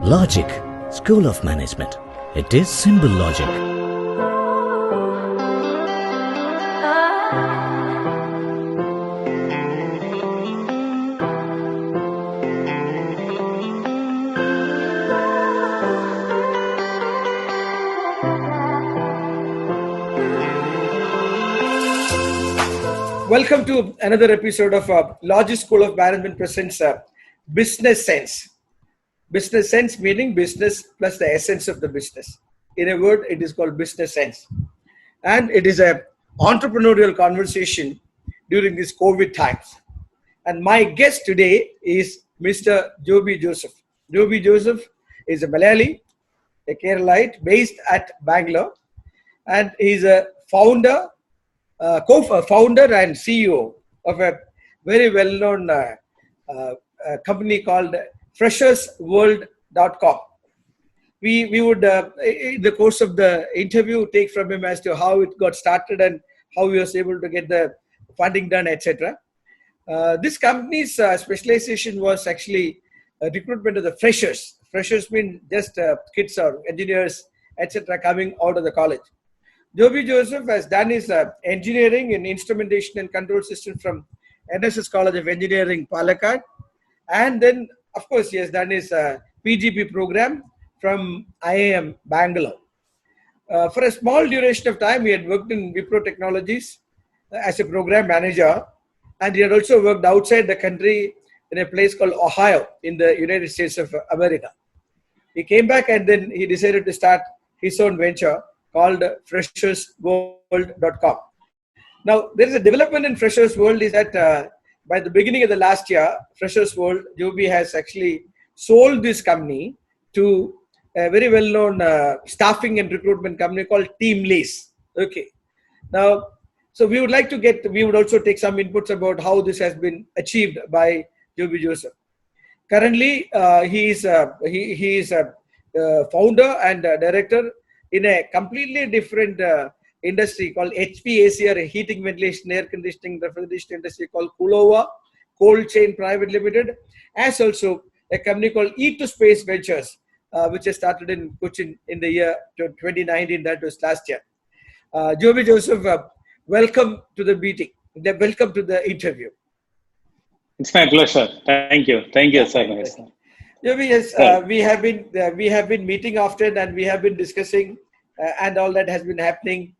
Logic, School of Management. It is simple logic. Welcome to another episode of Logic School of Management presents Business Sense. Business Sense meaning business plus the essence of the business. In a word, it is called Business Sense. And it is an entrepreneurial conversation during these COVID times. And my guest today is Mr. JOBY Joseph. JOBY Joseph is a Malayali, a Keralite based at Bangalore. And he's a co-founder and CEO of a very well-known company called FreshersWorld.com. We would, in the course of the interview, take from him as to how it got started and how he was able to get the funding done, etc. This company's specialization was actually recruitment of the freshers. Freshers mean just kids or engineers, etc., coming out of the college. JOBY Joseph has done his engineering in instrumentation and control system from NSS College of Engineering, Palakkad. And then, of course, he has done his PGP program from IIM, Bangalore. For a small duration of time, he had worked in Wipro Technologies as a program manager. And he had also worked outside the country in a place called Ohio in the United States of America. He came back and then he decided to start his own venture called FreshersWorld.com. Now, there is a development in Freshers World is that by the beginning of the last year, Freshers World, JOBY has actually sold this company to a very well-known staffing and recruitment company called Teamlace. Okay. Now, so we would also take some inputs about how this has been achieved by JOBY Joseph. Currently, he is a founder and director in a completely different industry called HVAC, or a heating, ventilation, air conditioning, refrigeration industry called Kulova Cold Chain Private Limited, as also a company called E2Space Ventures, which has started in Cochin in the year 2019, that was last year. JOBY Joseph, welcome to the meeting. Welcome to the interview. It's my pleasure. Thank you. Thank you, sir. JOBY, yes, we have been meeting often and we have been discussing and all that has been happening.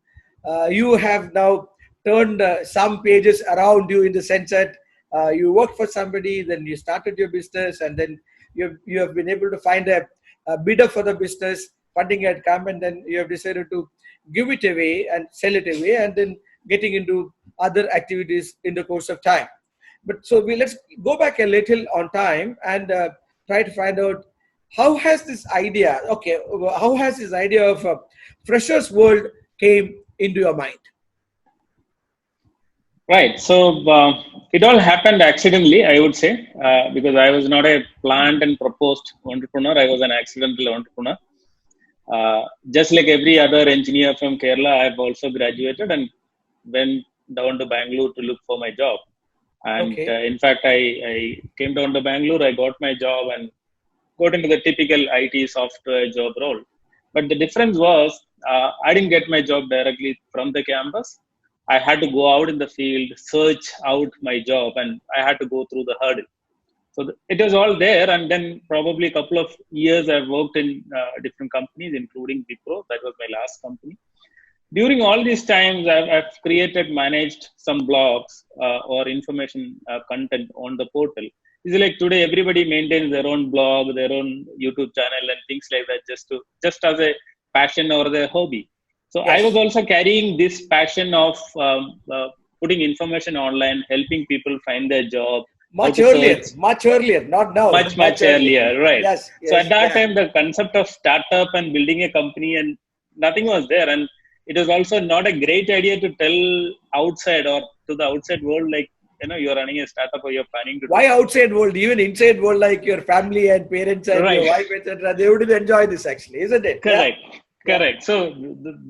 You have now turned some pages around you in the sense that you worked for somebody, then you started your business, and then you have been able to find a bidder for the business, funding had come, and then you have decided to give it away and sell it away, and then getting into other activities in the course of time. But so let's go back a little on time and try to find out how has this idea of Freshers World came into your mind? Right. So it all happened accidentally, I would say, because I was not a planned and proposed entrepreneur. I was an accidental entrepreneur. Just like every other engineer from Kerala, I've also graduated and went down to Bangalore to look for my job. And in fact, I came down to Bangalore, I got my job and got into the typical IT software job role. But the difference was, I didn't get my job directly from the campus. I had to go out in the field, search out my job, and I had to go through the hurdle. So it was all there. And then probably a couple of years I've worked in different companies, including Wipro. That was my last company. During all these times, I've managed some blogs or information content on the portal. It's like today, everybody maintains their own blog, their own YouTube channel and things like that, just as a passion or their hobby. So yes. I was also carrying this passion of putting information online, helping people find their job. Much earlier, not now. Much earlier, right. Yes, so at that time, the concept of startup and building a company and nothing was there. And it was also not a great idea to tell outside or to the outside world, like, you're running a startup or you're planning to. Why outside world? Even inside world, like your family and parents and your wife, etc. They wouldn't enjoy this actually, isn't it? Correct. Yeah? Correct. So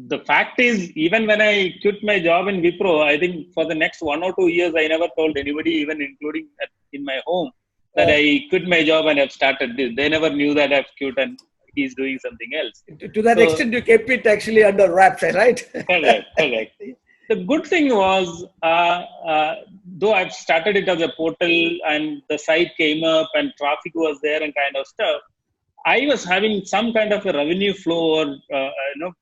the fact is, even when I quit my job in Wipro, I think for the next 1 or 2 years, I never told anybody, even including in my home, that I quit my job and I've started this. They never knew that I've quit and he's doing something else. To that extent, you kept it actually under wraps, right? Correct, correct. The good thing was, though I've started it as a portal and the site came up and traffic was there and kind of stuff, I was having some kind of a revenue flow or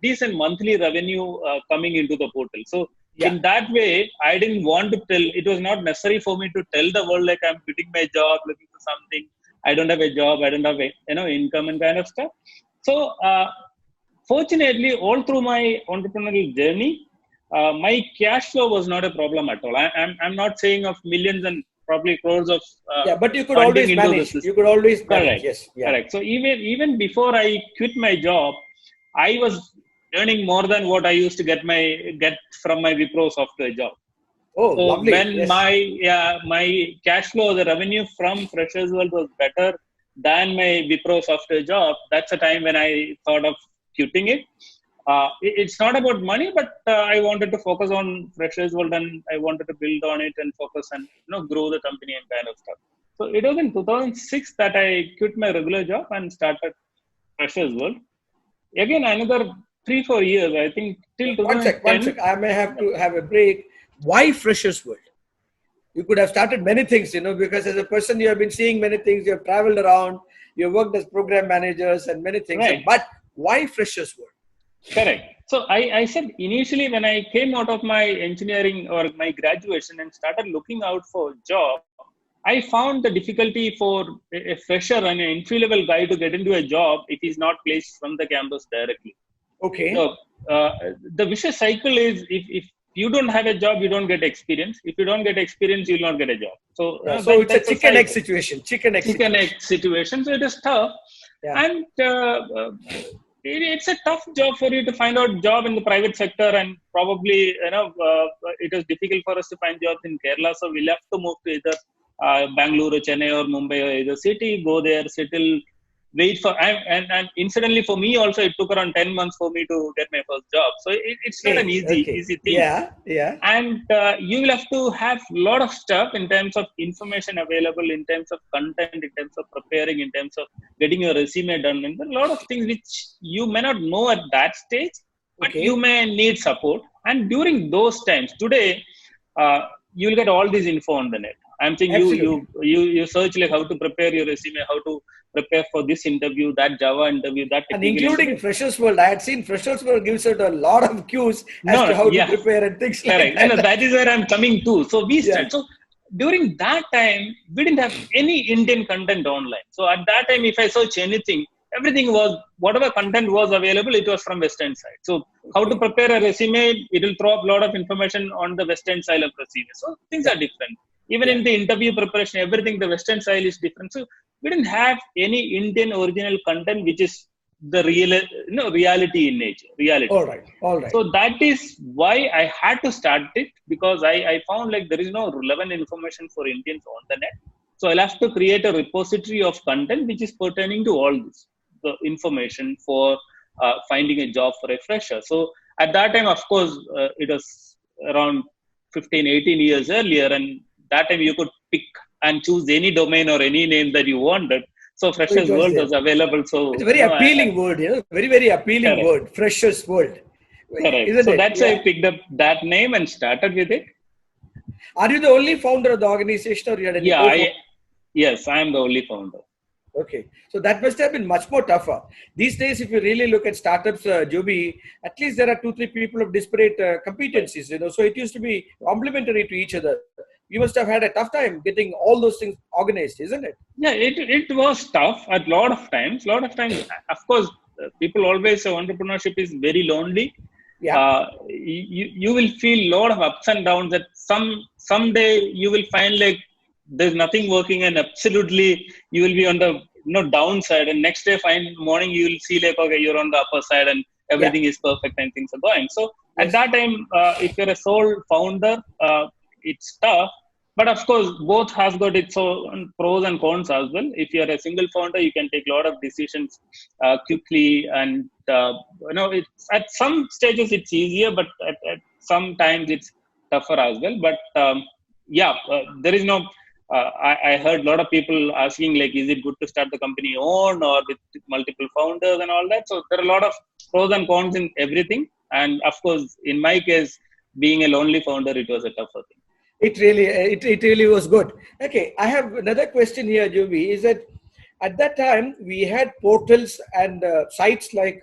decent monthly revenue coming into the portal. So in that way, I didn't want to tell. It was not necessary for me to tell the world like I'm quitting my job, looking for something. I don't have a job. I don't have income and kind of stuff. So fortunately, all through my entrepreneurial journey, my cash flow was not a problem at all. I'm not saying of millions and probably crores of but you could always manage. You could always manage. Correct. Yes. Correct. So even before I quit my job, I was earning more than what I used to get from my Wipro software job. Oh, so lovely. When my cash flow, the revenue from Freshers World was better than my Wipro software job, that's the time when I thought of quitting it. It's not about money, but I wanted to focus on Freshers World and I wanted to build on it and focus and grow the company and kind of stuff. So it was in 2006 that I quit my regular job and started Freshers World. Again, another 3-4 years, I think, till 2010. One sec. I may have to have a break. Why Freshers World? You could have started many things, because as a person, you have been seeing many things. You have traveled around. You have worked as program managers and many things. Right. But why Freshers World? Correct. So I said initially when I came out of my engineering or my graduation and started looking out for a job, I found the difficulty for a fresher and an entry-level guy to get into a job if he's not placed from the campus directly. Okay. So the vicious cycle is if you don't have a job, you don't get experience. If you don't get experience, you will not get a job. So it's a chicken egg situation. Chicken egg situation. So it is tough. Yeah. And it's a tough job for you to find out job in the private sector, and probably it was difficult for us to find jobs in Kerala. So we'll have to move to either Bangalore, or Chennai, or Mumbai, or either city. Go there, settle, wait for and incidentally for me also it took around 10 months for me to get my first job. So it's not an easy thing. Yeah. And you will have to have a lot of stuff in terms of information available, in terms of content, in terms of preparing, in terms of getting your resume done. And there are a lot of things which you may not know at that stage, but you may need support. And during those times, today, you will get all this info on the net. I'm saying you search like how to prepare your resume, how to prepare for this interview, that Java interview, that. And including Freshers World, I had seen Freshers World gives out a lot of cues as to how to prepare and things like that. That is where I'm coming to. So we start. So during that time, we didn't have any Indian content online. So at that time, if I search anything, everything was, whatever content was available, it was from Western side. So how to prepare a resume, it will throw up a lot of information on the Western style of resume. So things are different. Even in the interview preparation, everything, the Western style is different. So we didn't have any Indian original content, which is the reality in nature. Reality. All right. So that is why I had to start it, because I found like there is no relevant information for Indians on the net. So I'll have to create a repository of content which is pertaining to all this, the information for finding a job for a fresher. So at that time, of course, it was around 15, 18 years earlier, and that time you could pick and choose any domain or any name that you wanted. So Freshers World was available. So it's a very appealing word, very, very appealing word, Freshers World. Correct. So that's why I picked up that name and started with it. Are you the only founder of the organization, or you had any Yes, I am the only founder. Okay. So that must have been much more tougher. These days, if you really look at startups, JOBY, at least there are 2-3 people of disparate competencies, So it used to be complementary to each other. You must have had a tough time getting all those things organized, isn't it? Yeah, it was tough at a lot of times. Of course, people always say entrepreneurship is very lonely. Yeah. You will feel a lot of ups and downs. That someday you will find like there's nothing working, and absolutely you will be on the downside. And next day, morning you will see like, okay, you're on the upper side and everything is perfect and things are going. So at that time, if you're a sole founder, it's tough. But of course, both has got its own pros and cons as well. If you're a single founder, you can take a lot of decisions quickly, and it's, at some stages it's easier, but at some times it's tougher as well. But there is no I heard a lot of people asking, like, is it good to start the company own or with multiple founders and all that? So there are a lot of pros and cons in everything. And of course, in my case, being a lonely founder, it was a tougher thing. It really was good. Okay, I have another question here, Joby. Is that at that time we had portals and sites like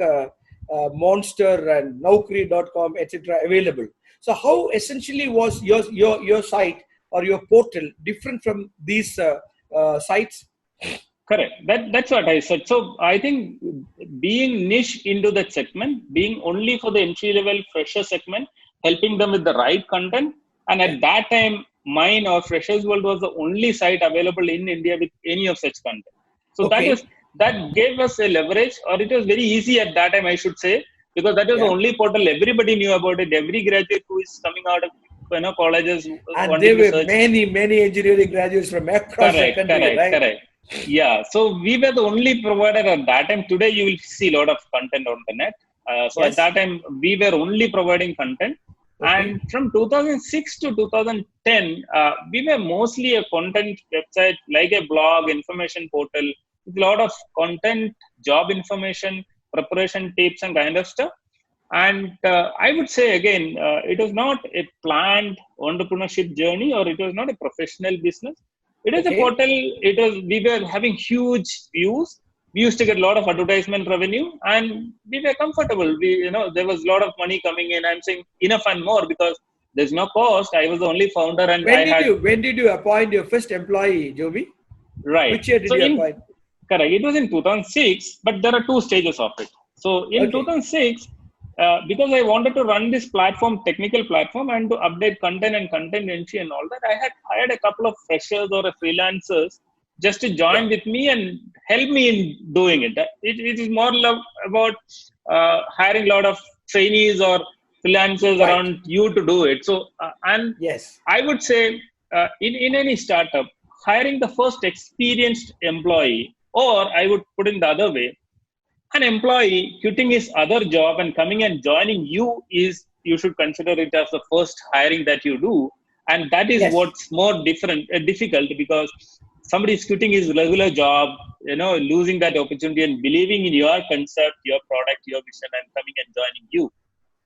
Monster and Naukri.com, etc. available. So how essentially was your site or your portal different from these sites? Correct. That's what I said. So I think being niche into that segment, being only for the entry level fresher segment, helping them with the right content. And at that time, mine or Freshers World was the only site available in India with any of such content. So Okay. that gave us a leverage, or it was very easy at that time, I should say, because that was the only portal everybody knew about it. Every graduate who is coming out of colleges And there were many engineering graduates from across the country, right? Correct. Yeah. So we were the only provider at that time. Today you will see a lot of content on the net. So at that time we were only providing content. Okay. And from 2006 to 2010, we were mostly a content website, like a blog, information portal, with a lot of content, job information, preparation tips, and kind of stuff. And I would say again, it was not a planned entrepreneurship journey, or it was not a professional business. It is a portal. We were having huge views. We used to get a lot of advertisement revenue, and we were comfortable. There was a lot of money coming in. I'm saying enough and more, because there's no cost. I was the only founder, and when did you appoint your first employee, Joby? Right. Which year did you appoint? Correct. It was in 2006, but there are two stages of it. So in 2006, because I wanted to run this platform, technical platform, and to update content and content entry and all that, I had hired a couple of freshers or freelancers just to join with me and help me in doing it. It is more about hiring a lot of trainees or freelancers around you to do it. So, I would say in any startup, hiring the first experienced employee, or I would put in the other way, an employee quitting his other job and coming and joining you you should consider it as the first hiring that you do. And that is what's more difficult, because somebody is quitting his regular job, losing that opportunity and believing in your concept, your product, your vision, and coming and joining you.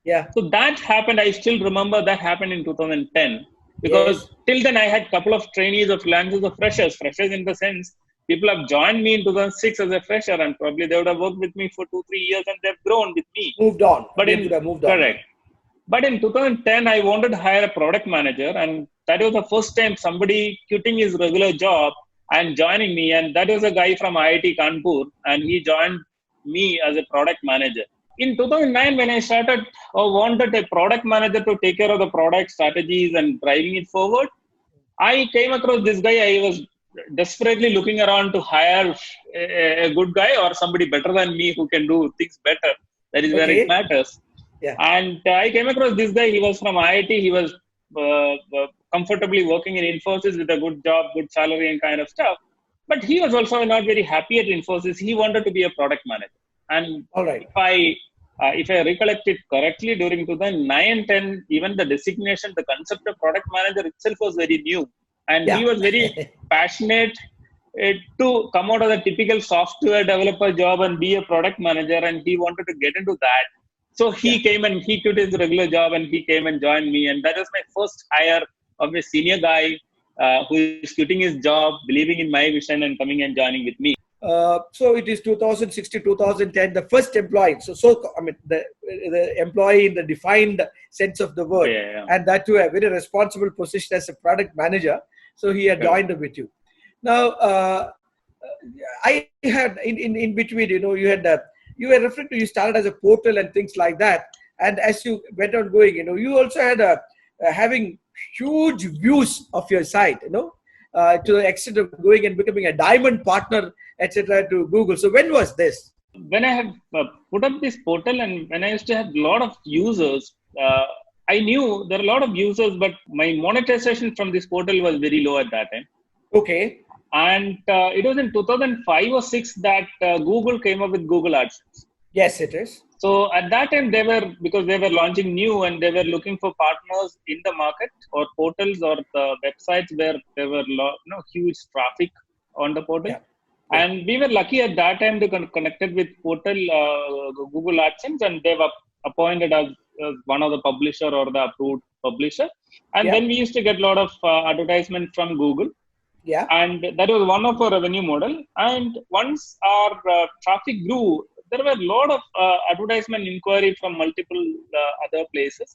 Yeah. So that happened. I still remember that happened in 2010, because till then I had a couple of trainees or freelancers or freshers in the sense, people have joined me in 2006 as a fresher, and probably they would have worked with me for 2-3 years, and they've grown with me. Moved on. Correct. But in 2010, I wanted to hire a product manager, and that was the first time somebody quitting his regular job and joining me. And that was a guy from IIT Kanpur, and he joined me as a product manager. In 2009, when I wanted a product manager to take care of the product strategies and driving it forward, I came across this guy. I was desperately looking around to hire a good guy or somebody better than me who can do things better. That is where it matters. Yeah. And I came across this guy. He was from IIT. He was comfortably working in Infosys with a good job, good salary, and kind of stuff. But he was also not very happy at Infosys. He wanted to be a product manager. And if I recollect it correctly, during 2009-10, even the designation, the concept of product manager itself was very new. And he was very passionate to come out of the typical software developer job and be a product manager. And he wanted to get into that. So he came and he quit his regular job and he came and joined me. And that was my first hire of a senior guy who is quitting his job, believing in my vision, and coming and joining with me. So it is 2006 to 2010, the first employee. The employee in the defined sense of the word, and that too a very responsible position as a product manager. So he had joined with you. Now, I had in between, you were referring to, you started as a portal and things like that. And as you went on going, you also had having huge views of your site, to the extent of going and becoming a diamond partner, etc. to Google. So when was this? When I have put up this portal and when I used to have a lot of users, I knew there are a lot of users, but my monetization from this portal was very low at that time. Okay. And it was in 2005 or 6 that Google came up with Google AdSense. Yes, it is. So at that time, because they were launching new and they were looking for partners in the market or portals or the websites where there were huge traffic on the portal. Yeah. Yeah. And we were lucky at that time to connected with portal Google AdSense, and they've appointed us as one of the publisher or the approved publisher. And Yeah. then we used to get a lot of advertisement from Google. Yeah. And that was one of our revenue model. And once our traffic grew, there were a lot of advertisement inquiry from multiple other places.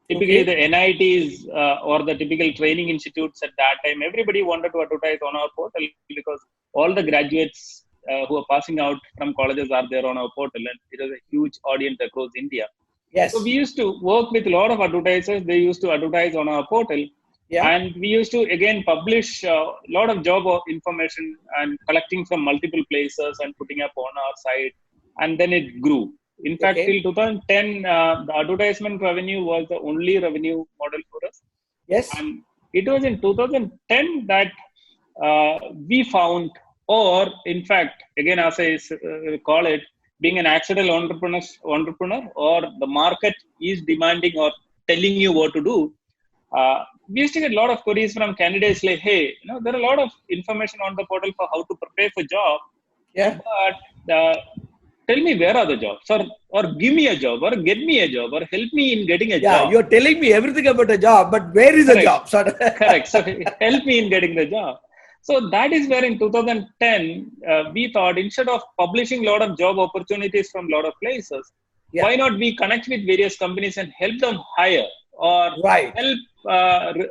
Typically, the NITs or the typical training institutes at that time, everybody wanted to advertise on our portal because all the graduates who are passing out from colleges are there on our portal, and it was a huge audience across India. Yes. So we used to work with a lot of advertisers. They used to advertise on our portal. Yeah. And we used to again publish a lot of job information and collecting from multiple places and putting up on our site. And then it grew. In fact, till 2010, the advertisement revenue was the only revenue model for us. Yes. And it was in 2010 that we found, or in fact, again, as I call it, being an accidental entrepreneur, or the market is demanding or telling you what to do. We used to get a lot of queries from candidates like, hey, there are a lot of information on the portal for how to prepare for job. Yeah. But tell me where are the jobs, or give me a job, or get me a job, or help me in getting a job. Yeah, you're telling me everything about a job, but where is the job? Correct. So help me in getting the job. So that is where in 2010, we thought instead of publishing a lot of job opportunities from a lot of places, why not we connect with various companies and help them hire or help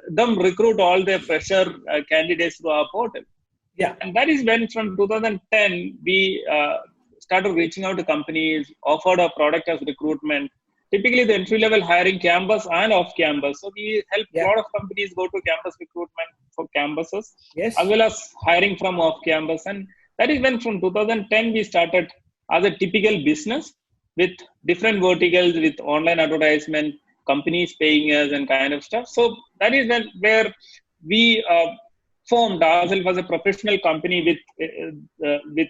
them recruit all their fresher candidates to our portal. Yeah. And that is when from 2010, we started reaching out to companies, offered our product as recruitment. Typically, the entry-level hiring campus and off-campus. So we help a lot of companies go to campus recruitment for campuses, as well as hiring from off-campus. And that is when from 2010, we started as a typical business with different verticals, with online advertisement, companies paying us and kind of stuff. So that is where we formed ourselves as a professional company with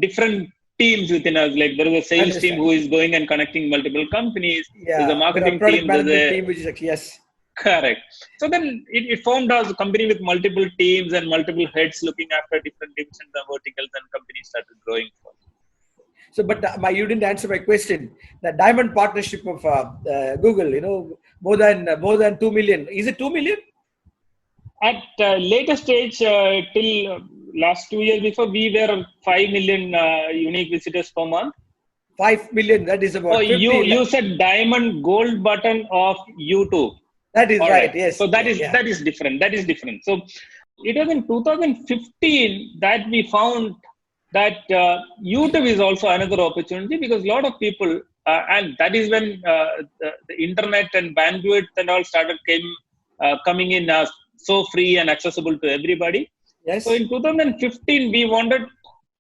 different teams within us. Like there is a sales team who is going and connecting multiple companies. There's a marketing team. There's a team which is correct. So then it formed as a company with multiple teams and multiple heads looking after different divisions and verticals, and companies started growing. So, but you didn't answer my question. The diamond partnership of Google, more than 2 million. Is it 2 million? At later stage, till last 2 years before, we were 5 million unique visitors per month. 5 million. That is about. Oh, you said diamond gold button of YouTube. That is right. Yes. So that is different. That is different. So it was in 2015 that we found that YouTube is also another opportunity, because a lot of people, and that is when the internet and bandwidth and all started coming in as so free and accessible to everybody. Yes. So in 2015, we wanted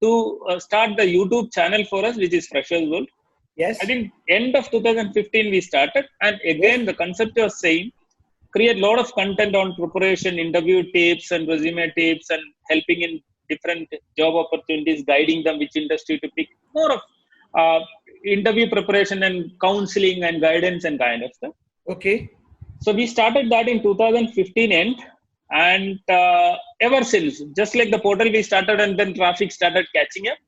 to start the YouTube channel for us, which is Freshers World. Yes. I think end of 2015 we started, and again the concept was same: create a lot of content on preparation, interview tips and resume tips, and helping in different job opportunities, guiding them which industry to pick, more of interview preparation and counseling and guidance and kind of stuff. Okay. So we started that in 2015 end, and ever since, just like the portal we started, and then traffic started catching up.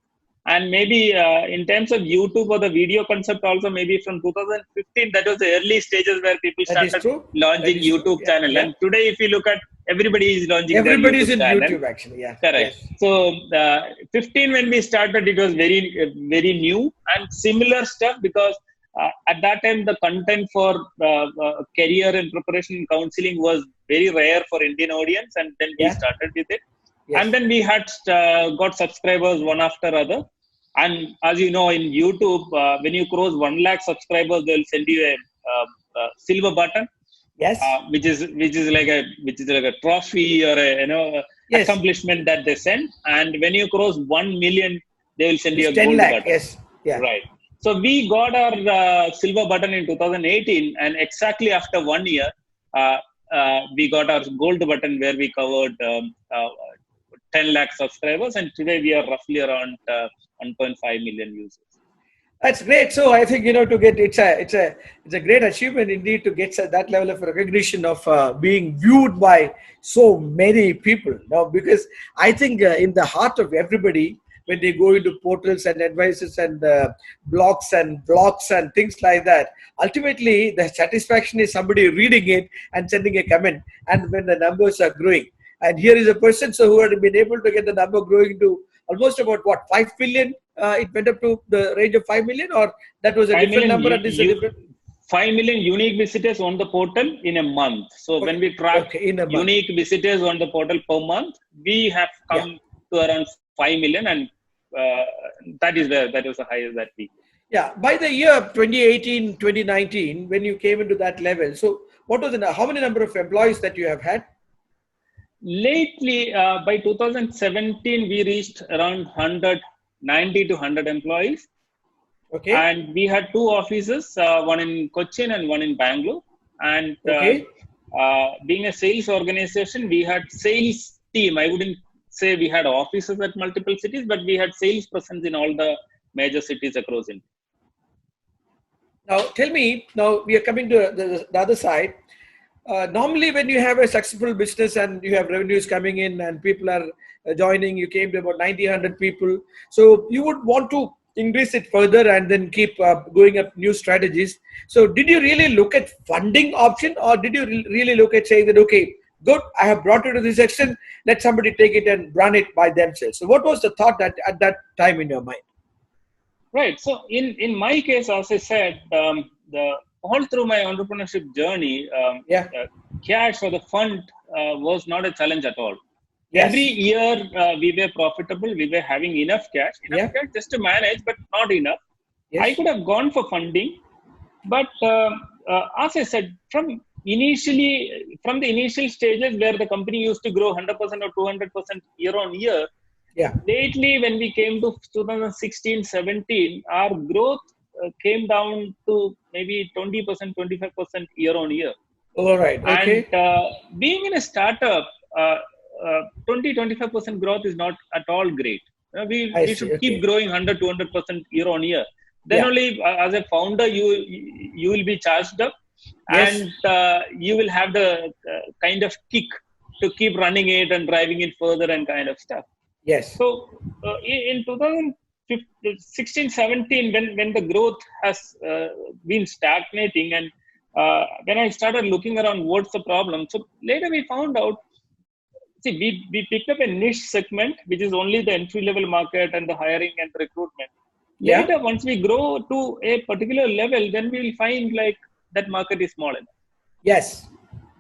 And maybe in terms of YouTube or the video concept also, maybe from 2015, that was the early stages where people started launching YouTube channel. Yeah. And today, if you look at, everybody is launching everybody is in channel. YouTube actually. Yeah. Correct. Yes. So 15 when we started, it was very, very new and similar stuff, because at that time, the content for career and preparation and counseling was very rare for Indian audience. And then we started with it. Yes. And then we had got subscribers one after other. And as you know, in YouTube, when you cross 1 lakh subscribers, they'll send you a silver button. Yes. Which is like a trophy or a accomplishment that they send. And when you cross 1 million, they will send you a 10 gold lakh, button. Yes. Yeah. Right. So we got our silver button in 2018, and exactly after 1 year, we got our gold button, where we covered 10 lakh subscribers, and today we are roughly around 1.5 million users. That's great. So I think to get it's a great achievement indeed to get that level of recognition of being viewed by so many people. Now, because I think in the heart of everybody, when they go into portals and advices and blogs and blogs and things like that, ultimately the satisfaction is somebody reading it and sending a comment, and when the numbers are growing. And here is a person who had been able to get the number growing to almost about what, 5 million. It went up to the range of 5 million, or that was a 5 different million, number and this is a different. 5 million unique visitors on the portal in a month. So when we track unique visitors on the portal per month, we have come to around 5 million, and that was the highest that we. Yeah, by the year 2018, 2019, when you came into that level, so what was how many number of employees that you have had? Lately, by 2017, we reached around 90 to 100 employees. Okay. And we had two offices, one in Cochin and one in Bangalore. And being a sales organization, we had sales team. I wouldn't say we had offices at multiple cities, but we had sales presence in all the major cities across India. Now, tell me, now we are coming to the other side. Normally, when you have a successful business and you have revenues coming in and people are joining, you came to about 90, 100 people. So you would want to increase it further and then keep going up new strategies. So did you really look at funding option, or did you really look at saying that, okay, good, I have brought it to this extent, let somebody take it and run it by themselves? So what was the thought that at that time in your mind? Right. So in my case, as I said, all through my entrepreneurship journey, cash or the fund was not a challenge at all. Yes. Every year we were profitable. We were having enough cash just to manage, but not enough. Yes. I could have gone for funding, but as I said, from the initial stages where the company used to grow 100% or 200% year on year, lately when we came to 2016, 17, our growth came down to maybe 20%, 25% year on year. All right. Okay. And being in a startup, 20-25% growth is not at all great. We should keep growing 100, 200% year on year. Then only as a founder, you will be charged up, and you will have the kind of kick to keep running it and driving it further and kind of stuff. Yes. So in 2016, 17, when the growth has been stagnating, and when I started looking around, what's the problem? So later we found out, we picked up a niche segment, which is only the entry-level market and the hiring and the recruitment. Later, once we grow to a particular level, then we will find like that market is small enough. Yes.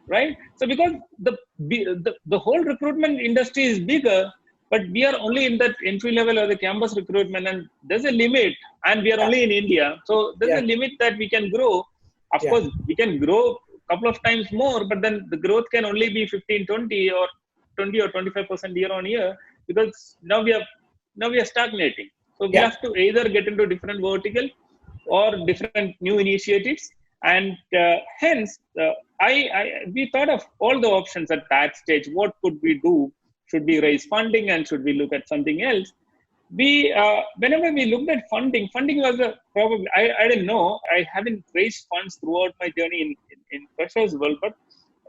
Right? So because the whole recruitment industry is bigger, but we are only in that entry level or the campus recruitment, and there's a limit, and we are only in India. So there's a limit that we can grow. Of course, we can grow a couple of times more, but then the growth can only be 15, 20 or 20 or 25% year on year, because now we are stagnating. So we have to either get into different vertical or different new initiatives. And hence, we thought of all the options at that stage. What could we do? Should we raise funding, and should we look at something else? Whenever we looked at funding was probably, I didn't know. I haven't raised funds throughout my journey in freshers world, but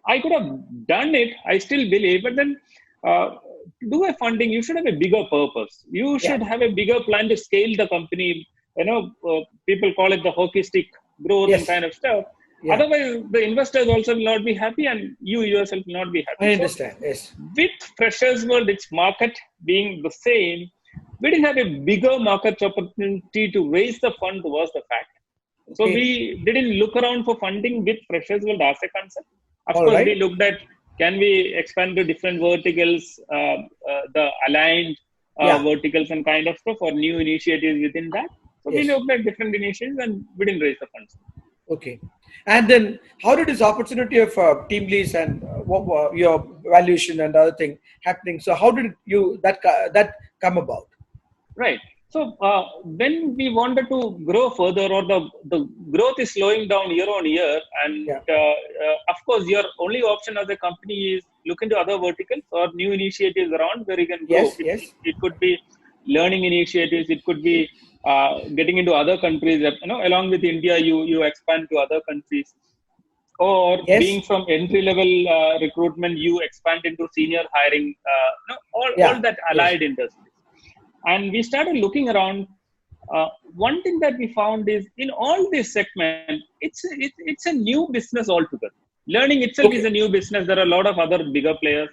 I could have done it. I still believe, but then to do a funding, you should have a bigger purpose. You should have a bigger plan to scale the company. People call it the hockey stick growth and kind of stuff. Otherwise, the investors also will not be happy, and you yourself will not be happy. I understand. Yes. With freshers world, its market being the same, we didn't have a bigger market opportunity to raise the fund was the fact. So we didn't look around for funding with freshers world as a concept. Of course, we looked at, can we expand to different verticals, the aligned verticals and kind of stuff, or new initiatives within that. So we looked at different initiatives, and we didn't raise the funds. Okay. And then how did this opportunity of team leads and your valuation and other thing happening? So how did that come about? Right. So when we wanted to grow further, or the growth is slowing down year on year, and of course your only option as a company is look into other verticals or new initiatives around where you can grow. It could be learning initiatives, it could be getting into other countries, along with India, you expand to other countries, or Yes. being from entry level recruitment, you expand into senior hiring, all that allied industries. And we started looking around. One thing that we found is in all this segment, it's a new business altogether. Learning itself is a new business. There are a lot of other bigger players.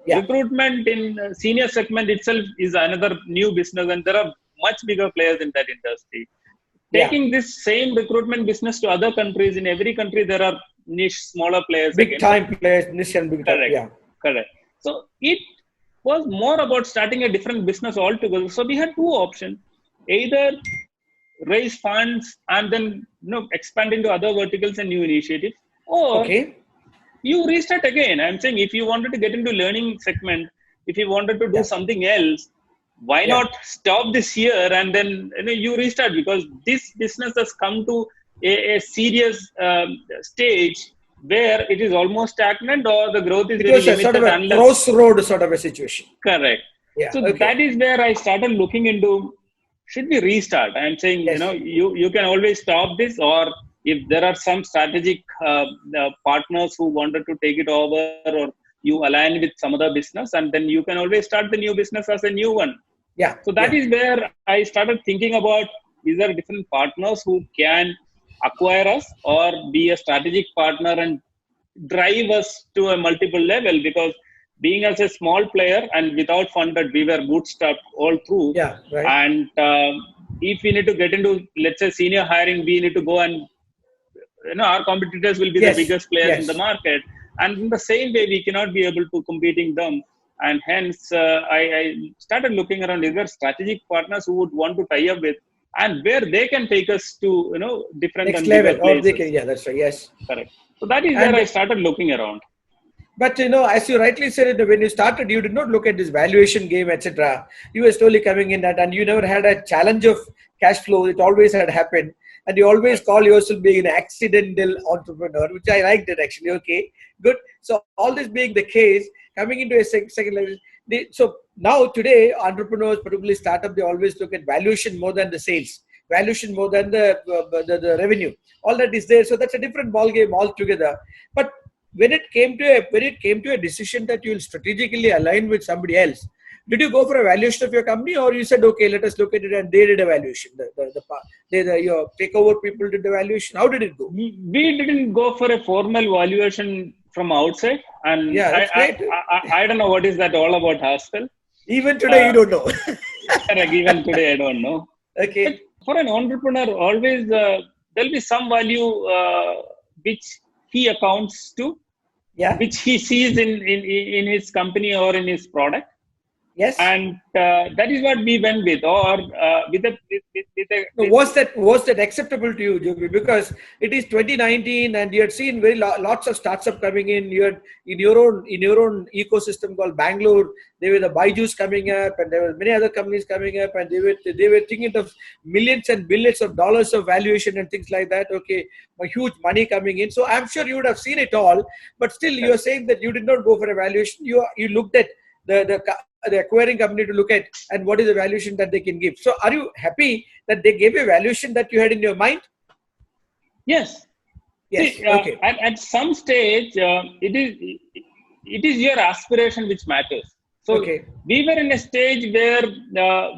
Recruitment in senior segment itself is another new business, and there are much bigger players in that industry. Taking this same recruitment business to other countries, in every country there are niche, smaller players. Big time players, niche and big time. Correct. So it was more about starting a different business altogether. So we had two options: either raise funds and then expand into other verticals and new initiatives, or you restart again. I'm saying if you wanted to get into learning segment, if you wanted to do something else, why not stop this year and then you restart, because this business has come to a serious stage where it is almost stagnant or the growth is very limited. Sort of a crossroad sort of a situation. Correct. That is where I started looking into, should we restart? I'm saying, you can always stop this, or if there are some strategic partners who wanted to take it over, or you align with some other business, and then you can always start the new business as a new one. So that is where I started thinking about, is there different partners who can acquire us or be a strategic partner and drive us to a multiple level? Because being as a small player and without funded, we were bootstrapped all through. And if we need to get into, let's say, senior hiring, we need to go and, our competitors will be the biggest players in the market. And in the same way, we cannot be able to competing them. And hence, I started looking around, is there strategic partners who would want to tie up with, and where they can take us to, different next level, or they can, that's right, correct. So that is where I started looking around. But as you rightly said, when you started, you did not look at this valuation game, etc. You were slowly coming in that, and you never had a challenge of cash flow. It always had happened, and you always call yourself being an accidental entrepreneur, which I liked it actually. Okay, good. So all this being the case, coming into a second level. So now today, entrepreneurs, particularly startup, they always look at valuation more than the sales, valuation more than the revenue. All that is there. So that's a different ball game altogether. But when it came to a decision that you will strategically align with somebody else, did you go for a valuation of your company, or you said, okay, let us look at it, and they did a valuation? Your takeover people did the valuation. How did it go? We didn't go for a formal valuation from outside, and I don't know what is that all about, Haskell. Even today, you don't know. Correct. Even today, I don't know. Okay. But for an entrepreneur, always there'll be some value which he accounts to, which he sees in his company or in his product. And that is what we went with, or was that acceptable to you, Joby? Because it is 2019, and you had seen lots of startups coming in. You had in your own ecosystem called Bangalore. There were the Byju's coming up, and there were many other companies coming up, and they were thinking of millions and billions of dollars of valuation and things like that. Okay, huge money coming in. So I'm sure you would have seen it all, but still, you are saying that you did not go for a valuation. You looked at the acquiring company to look at, and what is the valuation that they can give. So are you happy that they gave a valuation that you had in your mind? Yes. See, okay. At some stage, it is your aspiration which matters. So we were in a stage where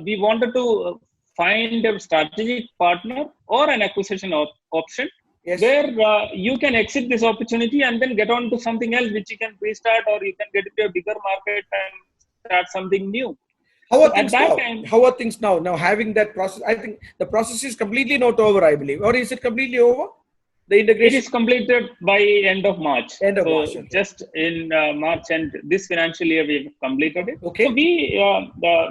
we wanted to find a strategic partner or an acquisition option, where you can exit this opportunity and then get on to something else which you can restart, or you can get into a bigger market and start something new. How are things now? How are things now? Now having that process, I think the process is completely not over, I believe. Or is it completely over? The integration? It is completed by end of March. March. Okay. Just in March, and this financial year we've completed it. Okay. So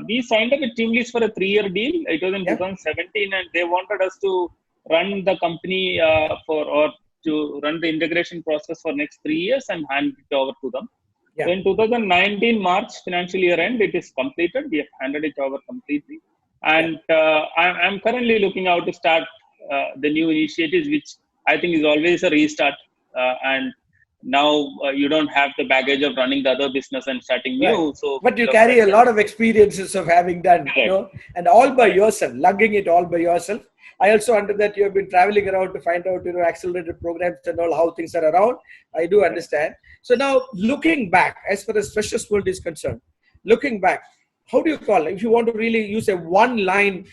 we signed up with TeamLease for a 3-year deal. It was in 2017, and they wanted us to run the company to run the integration process for next 3 years and hand it over to them. So in 2019 March financial year end, it is completed. We have handed it over completely, and I'm currently looking out to start the new initiatives, which I think is always a restart. And now you don't have the baggage of running the other business and starting new. So, but you carry a lot of experiences of having done, and all by yourself, lugging it all by yourself. I also under that you have been traveling around to find out, accelerated programs and all, how things are around. I do understand. So now looking back, as far as Freshers World is concerned, looking back, how do you call it? If you want to really use a one-line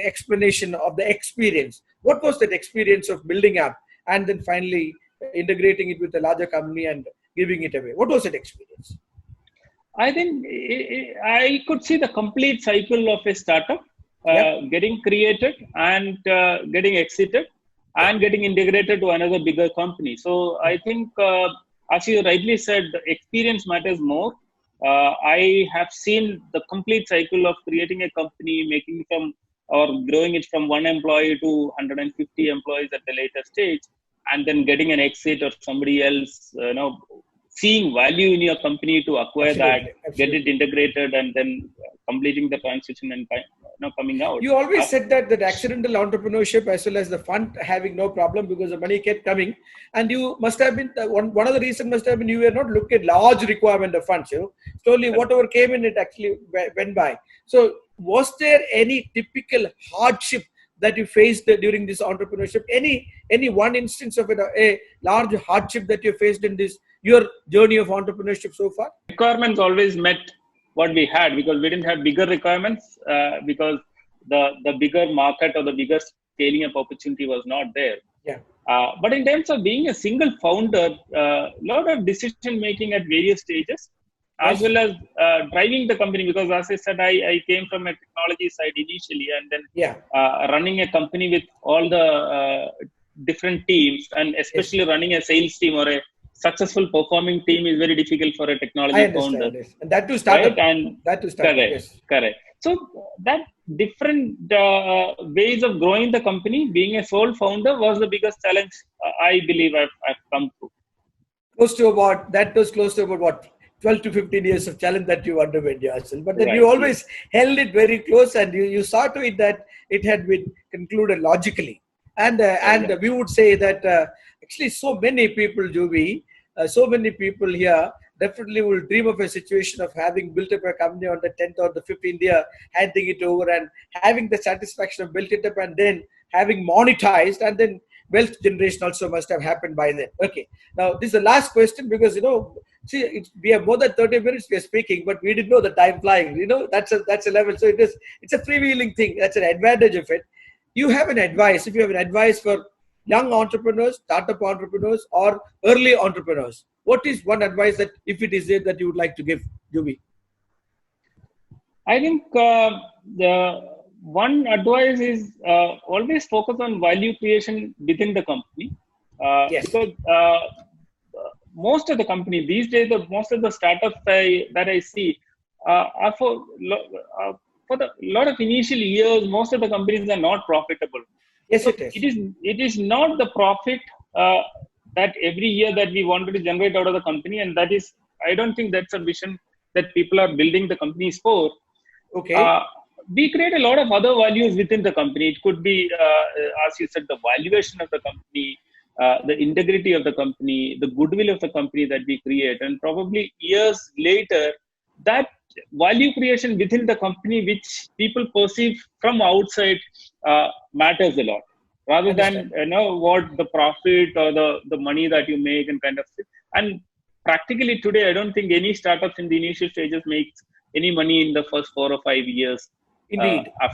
explanation of the experience, what was that experience of building up and then finally integrating it with a larger company and giving it away? What was that experience? I think I could see the complete cycle of a startup. Getting created and getting exited and getting integrated to another bigger company. So I think, as you rightly said, the experience matters more. I have seen the complete cycle of creating a company, making from or growing it from 1 employee to 150 employees at the later stage, and then getting an exit or somebody else, seeing value in your company to acquire get it integrated, and then completing the transition and coming out. You always said that accidental entrepreneurship as well as the fund having no problem because the money kept coming, and you must have been one of the reasons must have been you were not looking at large requirement of funds. Slowly whatever came in, it actually went by. So was there any typical hardship that you faced during this entrepreneurship? Any one instance of a large hardship that you faced in your journey of entrepreneurship so far? Requirements always met what we had, because we didn't have bigger requirements, because the bigger market or the bigger scaling up opportunity was not there. But in terms of being a single founder, a lot of decision making at various stages, as well as driving the company, because as I said, I came from a technology side initially, and then running a company with all the different teams, and especially running a sales team or a successful performing team is very difficult for a technology founder. And that to start Correct. So that different ways of growing the company, being a sole founder, was the biggest challenge I believe I've come through. Close to about 12 to 15 years of challenge that you underwent yourself. But then you always held it very close, and you saw to it that it had been concluded logically. And we would say that actually so many people, Joby, so many people here definitely will dream of a situation of having built up a company on the 10th or the 15th year, handing it over and having the satisfaction of built it up and then having monetized, and then wealth generation also must have happened by then. Okay. Now, this is the last question, because, we have more than 30 minutes we are speaking, but we didn't know the time flying. That's a level. So it's a freewheeling thing. That's an advantage of it. You have an advice. If you have an advice for young entrepreneurs, startup entrepreneurs, or early entrepreneurs, what is one advice that, if it is there, that you would like to give, Joby? I think the one advice is always focus on value creation within the company. Because most of the company these days, most of the startups that I see are for the lot of initial years, most of the companies are not profitable. Yes, so it is. It is not the profit that every year that we wanted to generate out of the company, and that is, I don't think that's a vision that people are building the companies for. Okay. We create a lot of other values within the company. It could be, as you said, the valuation of the company, the integrity of the company, the goodwill of the company that we create, and probably years later, that value creation within the company, which people perceive from outside, matters a lot, rather than what the profit or the money that you make and kind of thing. And practically today, I don't think any startups in the initial stages makes any money in the first 4 or 5 years. Indeed. I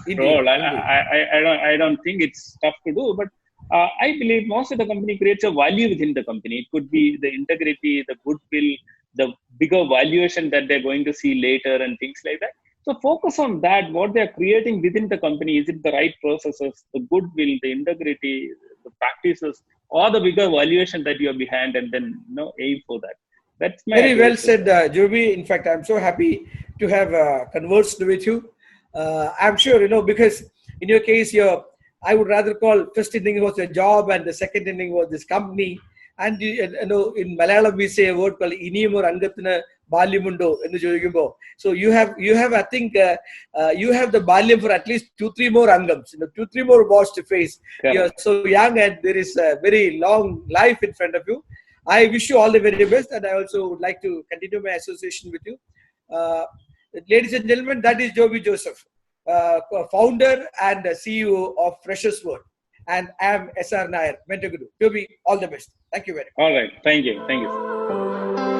don't think it's tough to do, but I believe most of the company creates a value within the company. It could be the integrity, the goodwill, the bigger valuation that they're going to see later, and things like that. So focus on that, what they're creating within the company. Is it the right processes, the goodwill, the integrity, the practices, or the bigger valuation that you're behind, and then aim for that. That's my very well said, Joby. In fact, I'm so happy to have conversed with you. I'm sure, because in your case, I would rather call first inning was a job and the second inning was this company. And in Malayalam we say a word called iniyum or angathina balyumundo ennu choikkumbo. So you have I think you have the balyam for at least 2-3 more angams, 2-3 more balls to face. You're so young and there is a very long life in front of you. I wish you all the very best, and I also would like to continue my association with you. Ladies and gentlemen, that is Joby Joseph, founder and CEO of Freshers World. And I am SR Nair, Mentor Guru. Joby, all the best. Thank you very much. All right. Thank you. Thank you.